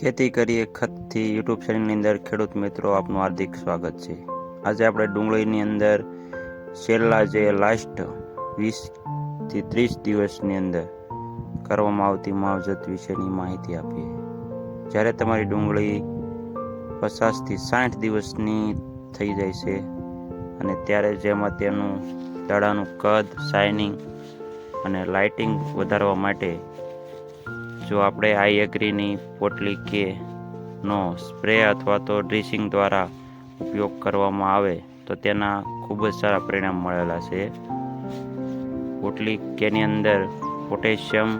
ખેતી કરીએ ખતથી યુટ્યુબ ચેનલની અંદર ખેડૂત મિત્રો આપનું હાર્દિક સ્વાગત છે। આજે આપણે ડુંગળીની અંદર છેલ્લા જે લાસ્ટ 20 થી 30 દિવસની અંદર કરવામાં આવતી માવજત વિશેની માહિતી આપીએ। જ્યારે તમારી ડુંગળી 50 થી 60 દિવસની થઈ જાય છે અને ત્યારે જેમાં તેનું દાણાનું કદ, શાઇનિંગ અને લાઇટિંગ વધારવા માટે જો આપણે આઈ એગ્રીની પોટલી કે નો સ્પ્રે અથવા તો ડ્રિસિંગ દ્વારા ઉપયોગ કરવામાં આવે તો તેના ખૂબ જ સારા પરિણામ મળેલા છે। પોટલી કેની અંદર પોટેશિયમ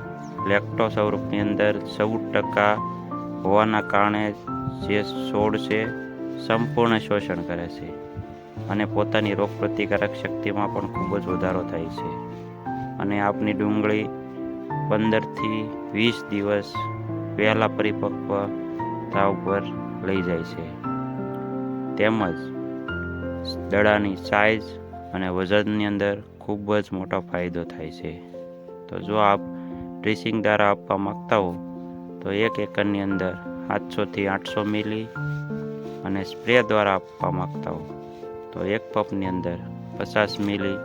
લેક્ટો સ્વરૂપની અંદર 14% હોવાના કારણે જે છોડ છે સંપૂર્ણ શોષણ કરે છે અને પોતાની રોગ પ્રતિકારક શક્તિમાં પણ ખૂબ જ વધારો થાય છે અને આપની ડુંગળી 15 થી 20 દિવસ પહેલા પરિપક્વતા ઉપર લઈ જાય છે। તેમજ દડાની સાઇઝ અને વજનની અંદર ખૂબ જ મોટો ફાયદો થાય છે। તો જો આપ ડ્રિસિંગ દ્વારા આપવા માંગતા હો તો 1 એકરની અંદર 700 થી 800 મિલી અને સ્પ્રે દ્વારા આપવા માંગતા હો તો 1 પંપની અંદર 50 મિલી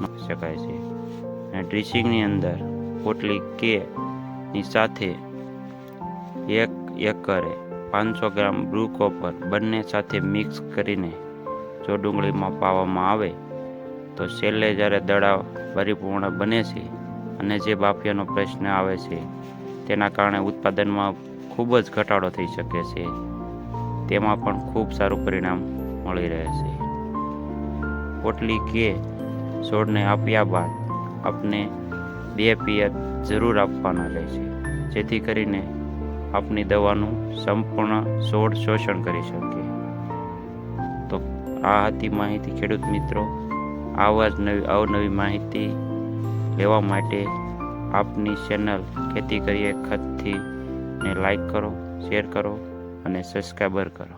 નાખી શકાય છે અને ડ્રિસિંગની અંદર પોટલી કે ની સાથે 1 એકરે 500 ગ્રામ બ્લુ કોપર બંને સાથે મિક્સ કરીને જો ડુંગળીમાં પાવામાં આવે તો છેલ્લે જ્યારે દડા પરિપૂર્ણ બને છે અને જે બાફિયાનો પ્રશ્ન આવે છે તેના કારણે ઉત્પાદનમાં ખૂબ જ ઘટાડો થઈ શકે છે, તેમાં પણ ખૂબ સારું પરિણામ મળી રહે છે। પોટલી કે છોડને આપ્યા બાદ આપને 2 પિયત જરૂર આપવાના રહેશે જેથી કરીને આપની દવાનું સંપૂર્ણ છોડ શોષણ કરી શકે। તો આ હતી માહિતી ખેડૂત મિત્રો। આવા જ અવનવી માહિતી લેવા માટે આપની ચેનલ ખેતી કરીએ ખતથી ને લાઈક કરો, શેર કરો અને સબસ્ક્રાઈબર કરો।